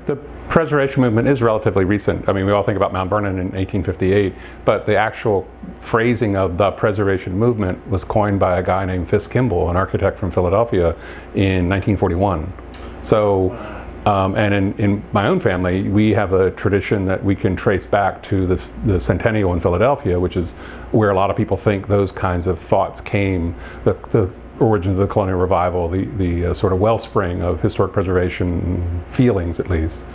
The preservation movement is relatively recent. I mean, we all think about Mount Vernon in 1858, but the actual phrasing of the preservation movement was coined by a guy named Fisk Kimball, an architect from Philadelphia, in 1941. So, and in my own family, we have a tradition that we can trace back to the centennial in Philadelphia, which is where a lot of people think those kinds of thoughts came, the origins of the colonial revival, the sort of wellspring of historic preservation feelings, at least.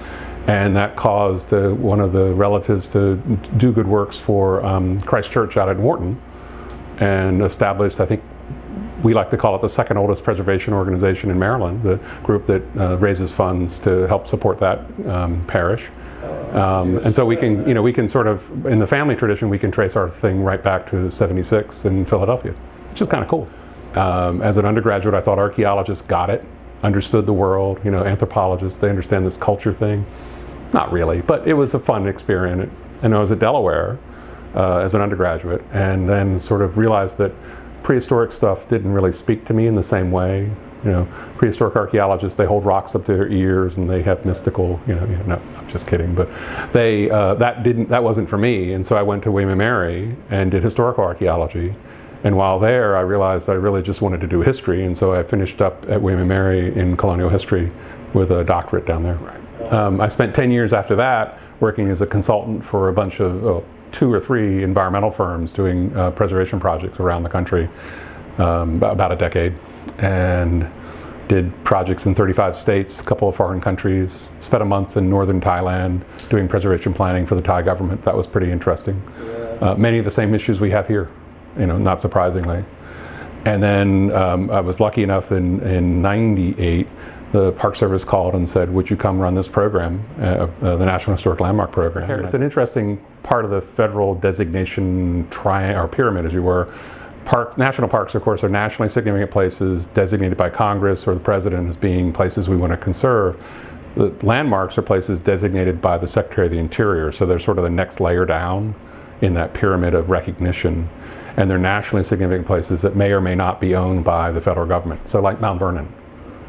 And that caused one of the relatives to do good works for Christ Church out in Wharton, and established, I think we like to call it, the second oldest preservation organization in Maryland, the group that raises funds to help support that parish. And so we can, we can sort of, in the family tradition, we can trace our thing right back to '76 in Philadelphia, which is kind of cool. As an undergraduate, I thought archaeologists got it, understood the world, anthropologists, they understand this culture thing. Not really, but it was a fun experience. And I was at Delaware as an undergraduate, and then sort of realized that prehistoric stuff didn't really speak to me in the same way. Prehistoric archaeologists, they hold rocks up to their ears and they have mystical, no, I'm just kidding, but that wasn't for me. And so I went to William & Mary and did historical archaeology. And while there, I realized I really just wanted to do history, and so I finished up at William & Mary in colonial history with a doctorate down there. I spent 10 years after that working as a consultant for a bunch of 2 or 3 environmental firms doing preservation projects around the country, about a decade, and did projects in 35 states, a couple of foreign countries, spent a month in northern Thailand doing preservation planning for the Thai government. That was pretty interesting. Many of the same issues we have here. Not surprisingly. And then I was lucky enough in '98, the Park Service called and said, would you come run this program, the National Historic Landmark Program. It's an interesting part of the federal designation or pyramid, as you were. National parks, of course, are nationally significant places designated by Congress or the President as being places we want to conserve. The landmarks are places designated by the Secretary of the Interior, so they're sort of the next layer down in that pyramid of recognition. And they're nationally significant places that may or may not be owned by the federal government. So like Mount Vernon,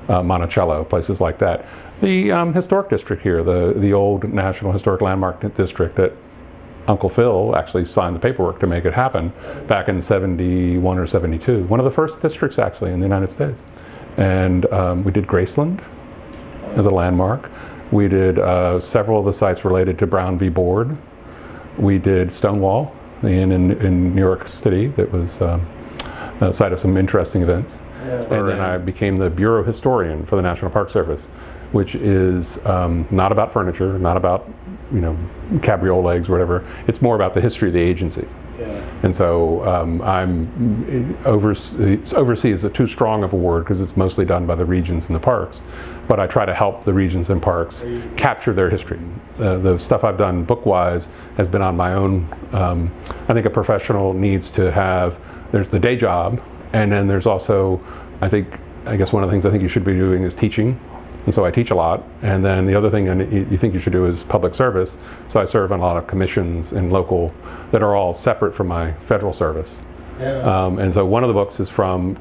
Monticello, places like that. The historic district here, the old National Historic Landmark District that Uncle Phil actually signed the paperwork to make it happen back in '71 or '72. One of the first districts actually in the United States. And we did Graceland as a landmark. We did several of the sites related to Brown v. Board. We did Stonewall, the inn in New York City that was a site of some interesting events. And then I became the Bureau Historian for the National Park Service, which is not about furniture, not about cabriolets or whatever. It's more about the history of the agency. And so oversee is too strong of a word because it's mostly done by the regions and the parks, but I try to help the regions and parks capture their history. The stuff I've done book-wise has been on my own. I think a professional needs to have, there's the day job, and then there's also, I guess one of the things I think you should be doing is teaching. And so I teach a lot, and then the other thing you think you should do is public service. So I serve on a lot of commissions in local that are all separate from my federal service. And so one of the books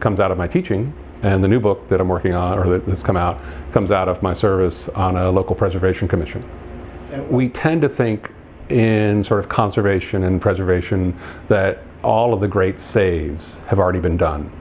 comes out of my teaching, and the new book that I'm working on, or that's come out, comes out of my service on a local preservation commission. We tend to think in sort of conservation and preservation that all of the great saves have already been done.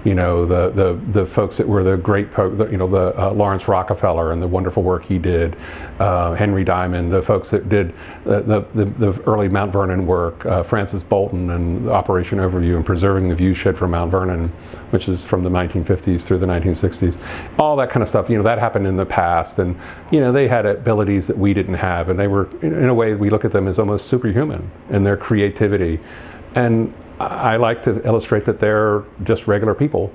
The folks that were the great, Lawrence Rockefeller and the wonderful work he did, Henry Diamond, the folks that did the early Mount Vernon work, Francis Bolton and the Operation Overview and preserving the viewshed from Mount Vernon, which is from the 1950s through the 1960s. All that kind of stuff, that happened in the past, and they had abilities that we didn't have, and they were, in a way, we look at them as almost superhuman in their creativity. And I like to illustrate that they're just regular people,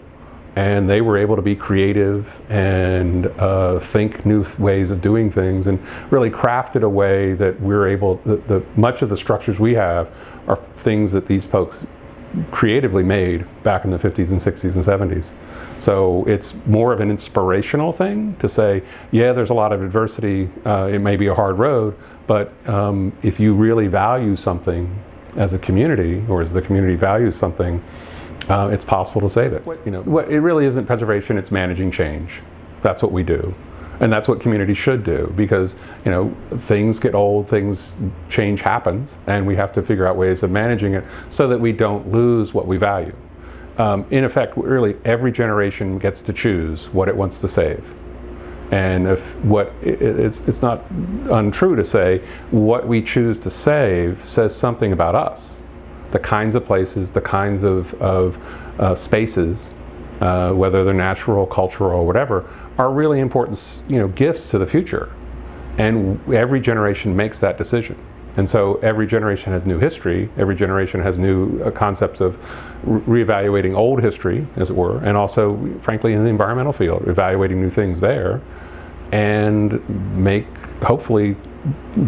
and they were able to be creative and think new ways of doing things, and really crafted a way that we're able, much of the structures we have are things that these folks creatively made back in the 50s and 60s and 70s. So it's more of an inspirational thing to say, yeah, there's a lot of adversity, it may be a hard road, but if you really value something as a community, or as the community values something, it's possible to save it. It really isn't preservation, it's managing change. That's what we do. And that's what communities should do, because things get old, change happens, and we have to figure out ways of managing it so that we don't lose what we value. In effect, really every generation gets to choose what it wants to save. And it's not untrue to say what we choose to save says something about us. The kinds of places, the kinds of spaces, whether they're natural, cultural, or whatever, are really important, gifts to the future. And every generation makes that decision. And so every generation has new history, every generation has new concepts of reevaluating old history, as it were, and also, frankly, in the environmental field, evaluating new things there, and make, hopefully,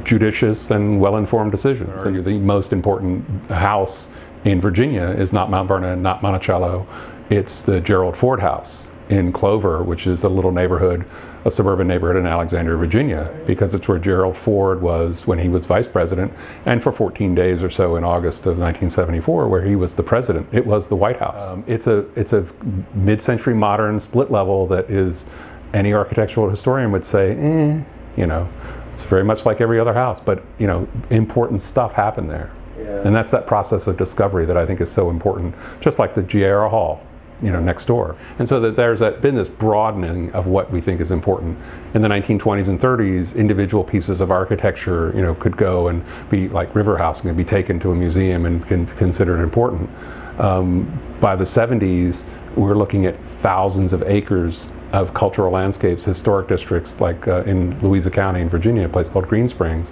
judicious and well-informed decisions. So the most important house in Virginia is not Mount Vernon, not Monticello, it's the Gerald Ford House in Clover, which is a little neighborhood, a suburban neighborhood in Alexandria, Virginia, because it's where Gerald Ford was when he was vice president, and for 14 days or so in August of 1974, where he was the president. It was the White House. It's a mid-century modern split level that is, any architectural historian would say, it's very much like every other house, but important stuff happened there. Yeah. And that's that process of discovery that I think is so important, just like the G.A.R. Hall, next door. And so that there's been this broadening of what we think is important. In the 1920s and 30s, individual pieces of architecture, could go and be like River House, and be taken to a museum and considered important. By the 70s, we're looking at thousands of acres of cultural landscapes, historic districts, like in Louisa County in Virginia, a place called Green Springs.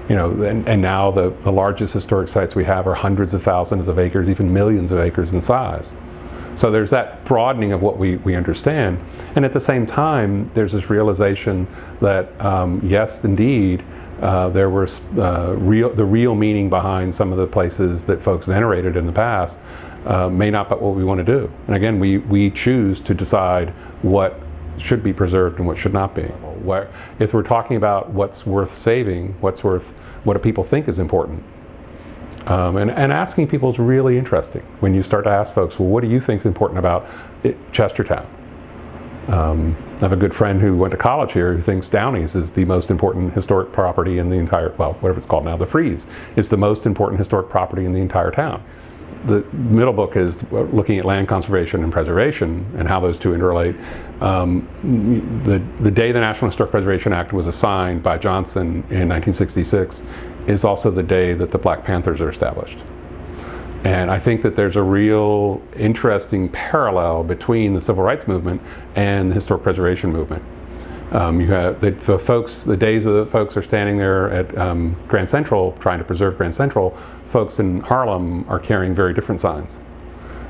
And now the largest historic sites we have are hundreds of thousands of acres, even millions of acres in size. So there's that broadening of what we understand. And at the same time, there's this realization that, yes, indeed, there was the real meaning behind some of the places that folks venerated in the past may not be what we want to do. And again, we choose to decide what should be preserved and what should not be. If we're talking about what's worth saving, what do people think is important? And asking people is really interesting. When you start to ask folks, well, what do you think is important about Chestertown? I have a good friend who went to college here who thinks Downey's is the most important historic property in the entire, whatever it's called now, the Frieze, is the most important historic property in the entire town. The middle book is looking at land conservation and preservation and how those two interrelate. The day the National Historic Preservation Act was assigned by Johnson in 1966 is also the day that the Black Panthers are established. And I think that there's a real interesting parallel between the civil rights movement and the historic preservation movement. You have the days of the folks are standing there at Grand Central trying to preserve Grand Central. Folks in Harlem are carrying very different signs.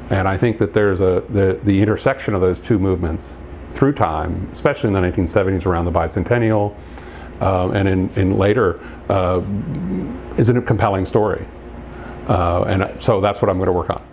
And I think that there's the intersection of those two movements through time, especially in the 1970s around the bicentennial, and in later, is a compelling story. And so that's what I'm going to work on.